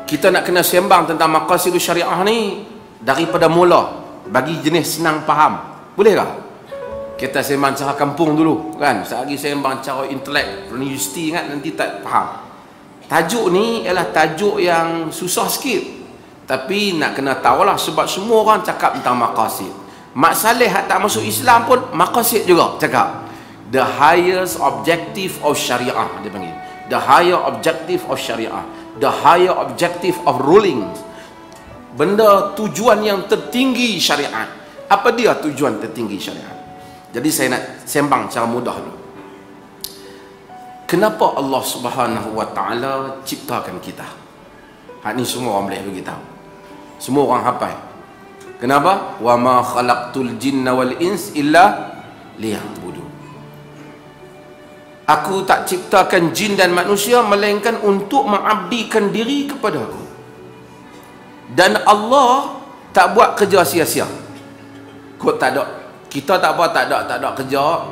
kita nak kena sembang tentang maqasidus syariah ni daripada mula, bagi jenis senang faham. Boleh tak? Kita sembang cara kampung dulu kan. Sehari sembang cara intelek universiti kan, nanti tak faham. Tajuk ni ialah tajuk yang susah sikit, tapi nak kena tahulah sebab semua orang cakap tentang maqasid. Mak Saleh tak masuk Islam pun maqasid juga cakap. The highest objective of syariah, dia panggil. The higher objective of syariah, the higher objective of ruling. Benda tujuan yang tertinggi syariat. Apa dia tujuan tertinggi syariat? Jadi saya nak sembang cara mudah dulu. Kenapa Allah Subhanahu wa taala ciptakan kita? Hak ni semua orang boleh bagi tahu. Semua orang hafal. Kenapa? Wa ma khalaqtul jinna wal ins illa liya'budun. Aku tak ciptakan jin dan manusia melainkan untuk mengabdikan diri kepada aku. Dan Allah tak buat kerja sia-sia. Kau tak ada, kita tak apa, tak ada kerja.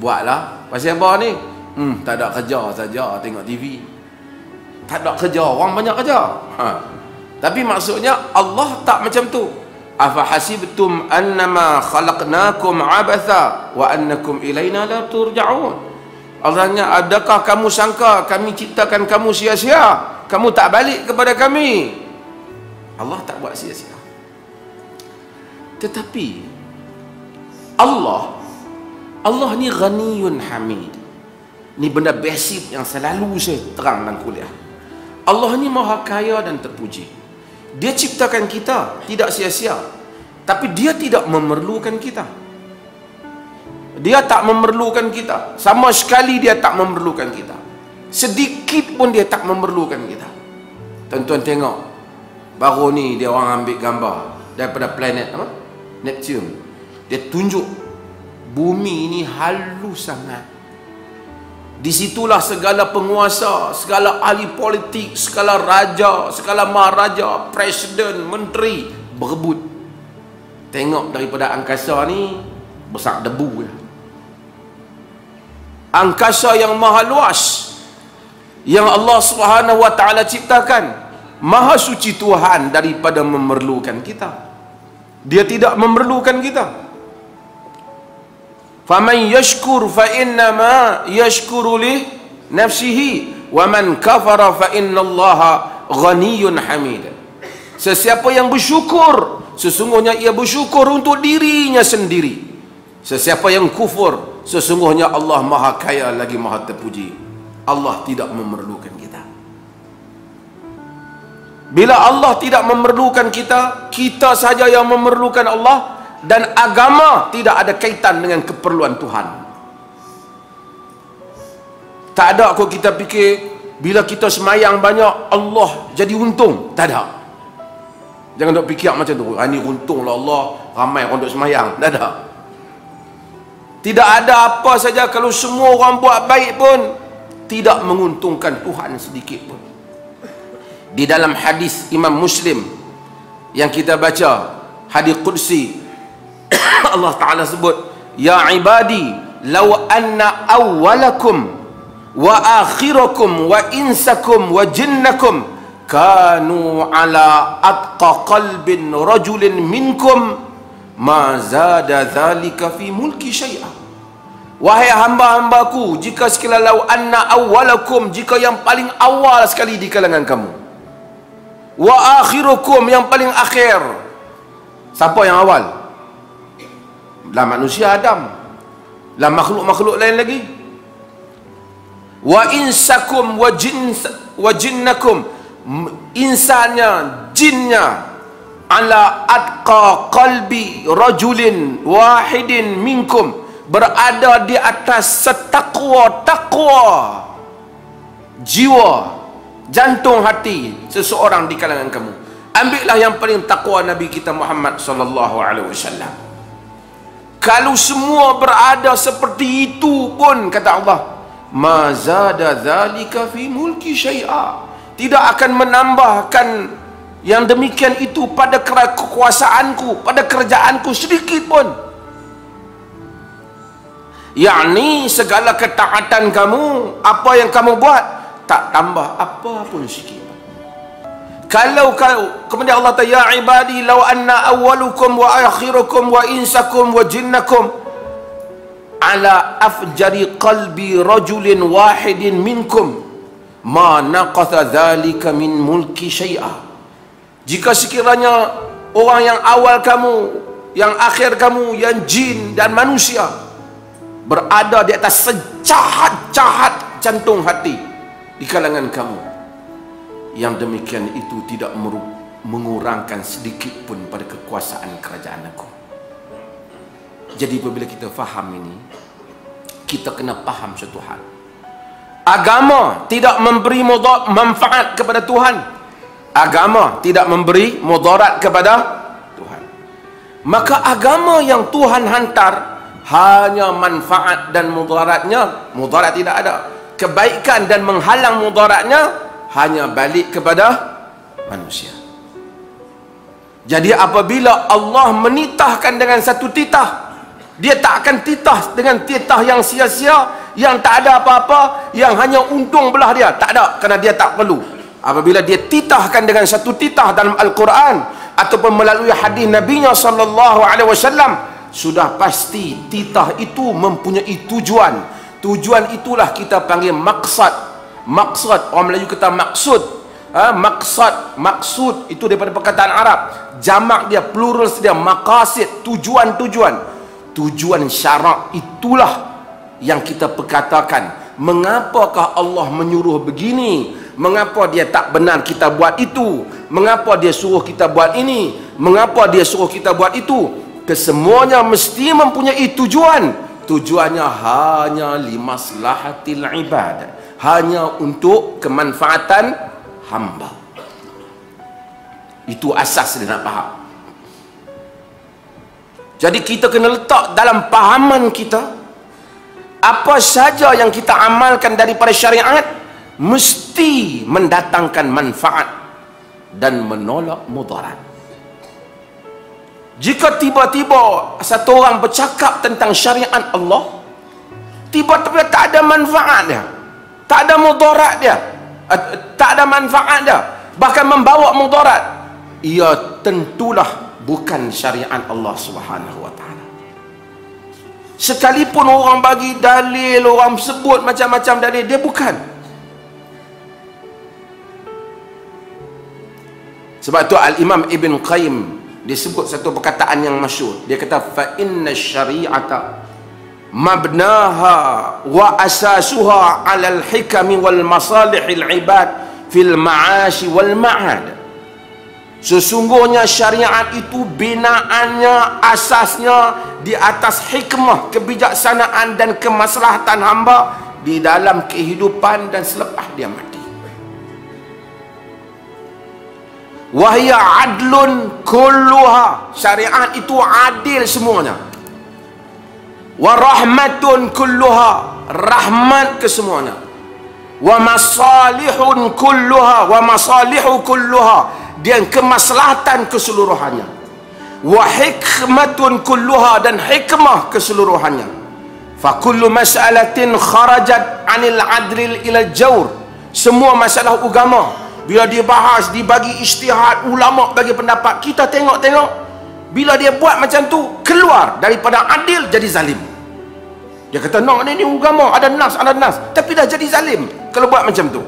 Buatlah. Pasal apa ni? Tak ada kerja saja, tengok TV. Tak ada kerja, orang banyak kerja. Tapi maksudnya Allah tak macam tu. Afa hasibtum annama khalaqnakum abatha wa annakum ilaina la turja'un. Allahnya, adakah kamu sangka kami ciptakan kamu sia-sia, kamu tak balik kepada kami? Allah tak buat sia-sia. Tetapi Allah ni ghaniyun hamid. Ni benda basic yang selalu saya terang dalam kuliah. Allah ni maha kaya dan terpuji. Dia ciptakan kita tidak sia-sia, tapi dia tidak memerlukan kita. Dia tak memerlukan kita. Sama sekali dia tak memerlukan kita. Sedikit pun dia tak memerlukan kita. Tuan-tuan tengok, baru ni dia orang ambil gambar daripada planet apa? Neptune. Dia tunjuk bumi ni halus sangat. Disitulah segala penguasa, segala ahli politik, segala raja, segala maharaja, presiden, menteri berebut. Tengok daripada angkasa ni besar debu. Angkasa yang maha luas yang Allah Subhanahu wa taala ciptakan, maha suci Tuhan daripada memerlukan kita. Dia tidak memerlukan kita. Faman yashkur fa innama yashkuru li nafsihi wa man kafara fa innallaha ghaniyyun hamid. Sesiapa yang bersyukur, sesungguhnya ia bersyukur untuk dirinya sendiri. Sesiapa yang kufur, sesungguhnya Allah maha kaya lagi maha terpuji. Allah tidak memerlukan kita. Bila Allah tidak memerlukan kita, kita saja yang memerlukan Allah. Dan agama tidak ada kaitan dengan keperluan Tuhan. Tak ada kok kita fikir bila kita semayang banyak Allah jadi untung. Tak ada. Jangan dok fikir macam tu. Ini untunglah Allah ramai orang dok semayang. Tak ada. Tidak ada apa saja kalau semua orang buat baik pun tidak menguntungkan Tuhan sedikit pun. Di dalam hadis Imam Muslim yang kita baca, hadis qudsi, Allah Ta'ala sebut, ya ibadi law anna awwalakum wa akhirakum wa insakum wa jinnakum kanu ala atqa qalbin rajulin minkum ma zada dhalika fi mulki syai'ah. Wahai hamba-hambaku, jika sekiranya law anna awwalakum, jika yang paling awal sekali di kalangan kamu, wa akhirukum, yang paling akhir. Siapa yang awal? Lah manusia Adam, lah makhluk-makhluk lain lagi. Wa insakum wa jinnakum, insannya, jinnya, ala atqa qalbi rajulin wahidin minkum, berada di atas setakwa jiwa, jantung hati seseorang di kalangan kamu. Ambillah yang paling takwa Nabi kita Muhammad sallallahu alaihi wasallam. Kalau semua berada seperti itu pun, kata Allah, ma zada dzalika fi mulki syai'a, tidak akan menambahkan yang demikian itu pada kekuasaanku, pada kerajaanku sedikit pun. Yakni segala ketaatan kamu, apa yang kamu buat, tak tambah apa pun sikit. Kalau kemudian Allah kata, ya ibadi law anna awwalukum wa akhirukum wa insakum wa jinnakum ala afjari qalbi rajulin wahidin minkum ma naqatha dhalika min mulki syai'a. Jika sekiranya orang yang awal kamu, yang akhir kamu, yang jin dan manusia berada di atas sejahat-jahat jantung hati di kalangan kamu, yang demikian itu tidak mengurangkan sedikit pun pada kekuasaan kerajaan aku. Jadi apabila kita faham ini, kita kena faham satu hal. Agama tidak memberi manfaat kepada Tuhan. Agama tidak memberi mudarat kepada Tuhan. Maka agama yang Tuhan hantar hanya manfaat dan mudaratnya, mudarat tidak ada. Kebaikan dan menghalang mudaratnya hanya balik kepada manusia. Jadi apabila Allah menitahkan dengan satu titah, dia tak akan titah dengan titah yang sia-sia, yang tak ada apa-apa, yang hanya untung belah dia. Tak ada, kerana dia tak perlu. Apabila dia titahkan dengan satu titah dalam Al-Quran ataupun melalui hadis Nabi-Nya SAW, sudah pasti titah itu mempunyai tujuan. Tujuan itulah kita panggil maksad. Maksud, orang Melayu kata maksud. Maksud itu daripada perkataan Arab. Jamak dia, plural dia, maqasid, tujuan-tujuan. Tujuan syarak itulah yang kita perkatakan. Mengapakah Allah menyuruh begini? Mengapa dia tak benar kita buat itu? Mengapa dia suruh kita buat ini? Mengapa dia suruh kita buat itu? Kesemuanya mesti mempunyai tujuan. Tujuannya hanya limaslahatil ibad, hanya untuk kemanfaatan hamba. Itu asas dia nak faham. Jadi kita kena letak dalam pahaman kita, apa saja yang kita amalkan daripada syariat mesti mendatangkan manfaat dan menolak mudarat. Jika tiba-tiba satu orang bercakap tentang syariat Allah, tiba-tiba tak ada manfaat dia, tak ada mudarat dia, tak ada manfaat dia, bahkan membawa mudarat, ia tentulah bukan syariat Allah Subhanahu wa taala. Sekalipun orang bagi dalil, orang sebut macam-macam dalil, dia bukan. Sebab tu Al-Imam Ibn Qayyim dia sebut satu perkataan yang masyhur. Dia kata fa inna syari'ata mabnaha wa asasuha 'alal hikami wal masalihil ibad fil ma'ashi wal ma'ad. Sesungguhnya syariat itu binaannya, asasnya di atas hikmah, kebijaksanaan dan kemaslahatan hamba di dalam kehidupan dan selepas dia mati. Wahya adlun kulluha, syariat itu adil semuanya. Wa rahmatun kulluha, rahmat ke semuanya. Wa masalihun kulluha, wa masalihu kulluha, dan kemaslahatan keseluruhannya. Wa hikmatun kulluha, dan hikmah keseluruhannya. Fa kullu mas'alatin kharajat 'anil adlil ila jawr, semua masalah agama bila dia bahas, dibagi ijtihad, ulama bagi pendapat, kita tengok-tengok, bila dia buat macam tu, keluar daripada adil jadi zalim. Dia kata, no, ini agama, ada nas, tapi dah jadi zalim kalau buat macam tu.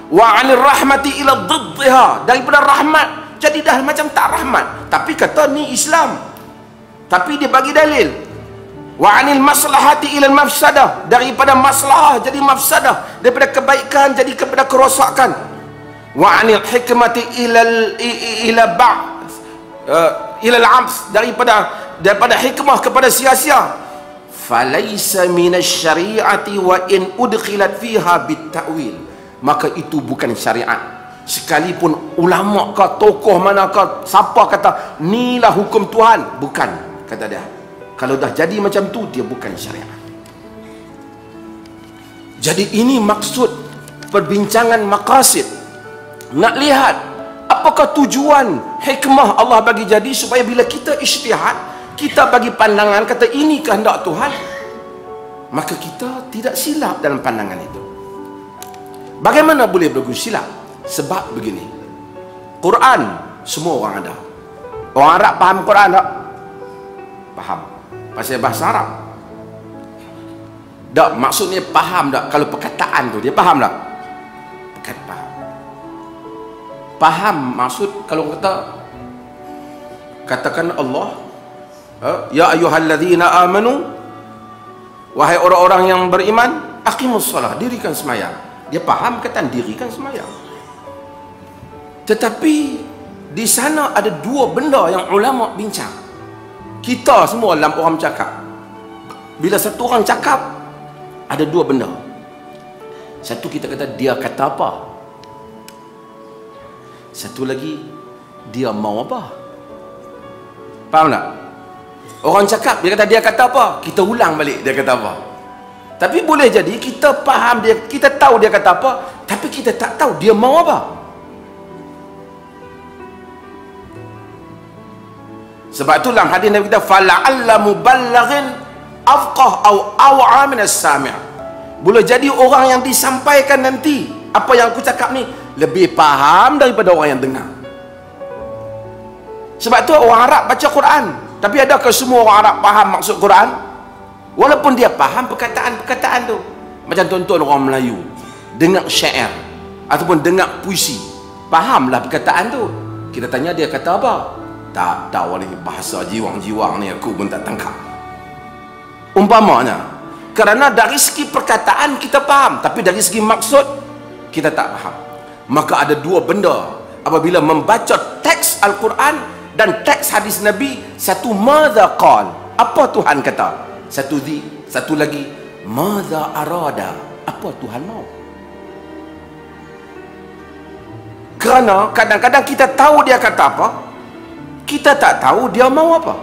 Wa 'anil rahmati ila dhiddiha, daripada rahmat jadi dah macam tak rahmat, tapi kata ni Islam, tapi dia bagi dalil. Wa 'anil maslahati ila mafsadah, daripada maslahah jadi mafsadah, daripada kebaikan jadi kepada kerosakan. Wa 'anil hikmati ila al-'abs, daripada hikmah kepada sia-sia. Falaisa minasy syari'ati wa in udkhilat fiha bit-ta'wil, maka itu bukan syariat. Sekalipun ulama ke, tokoh mana ke, siapa kata inilah hukum Tuhan, bukan, kata dia. Kalau dah jadi macam tu, dia bukan syariat. Jadi ini maksud perbincangan maqasid. Nak lihat apakah tujuan hikmah Allah bagi jadi, supaya bila kita ijtihad, kita bagi pandangan kata ini kehendak Tuhan, maka kita tidak silap dalam pandangan itu. Bagaimana boleh berlaku silap? Sebab begini, Quran semua orang ada. Orang Arab faham Quran tak? Faham. Pasal bahasa Arab. Tak, maksudnya faham tak? Kalau perkataan tu dia faham tak? Faham. Faham maksud kalau katakan Allah, ya ayyuhalladzina amanu, wahai orang-orang yang beriman, aqimus shalah, dirikan sembahyang. Dia faham perkataan dirikan sembahyang. Tetapi di sana ada dua benda yang ulama bincang. Kita semua dalam orang cakap, bila satu orang cakap, ada dua benda. Satu kita kata dia kata apa, satu lagi dia mau apa. Faham tak? Orang cakap, dia kata dia kata apa, kita ulang balik dia kata apa. Tapi boleh jadi kita faham dia, kita tahu dia kata apa, tapi kita tak tahu dia mau apa. Sebab tu dalam hadis Nabi kita, fala'alla muballighin afqah au aw'a min as-sami'. Boleh jadi orang yang disampaikan nanti, apa yang aku cakap ni, lebih faham daripada orang yang dengar. Sebab tu orang Arab baca Quran, tapi adakah semua orang Arab faham maksud Quran? Walaupun dia faham perkataan-perkataan tu. Macam tuan-tuan orang Melayu dengar syair ataupun dengar puisi, fahamlah perkataan tu. Kita tanya dia kata apa? Tak tahu ni, bahasa jiwang-jiwang ni aku pun tak tangkap. Umpamanya, kerana dari segi perkataan kita faham, tapi dari segi maksud kita tak faham. Maka ada dua benda apabila membaca teks Al-Quran dan teks hadis Nabi. Satu, madza qal, apa Tuhan kata. Satu lagi, madza arada, apa Tuhan mau. Kerana kadang-kadang kita tahu dia kata apa, kita tak tahu dia mau apa.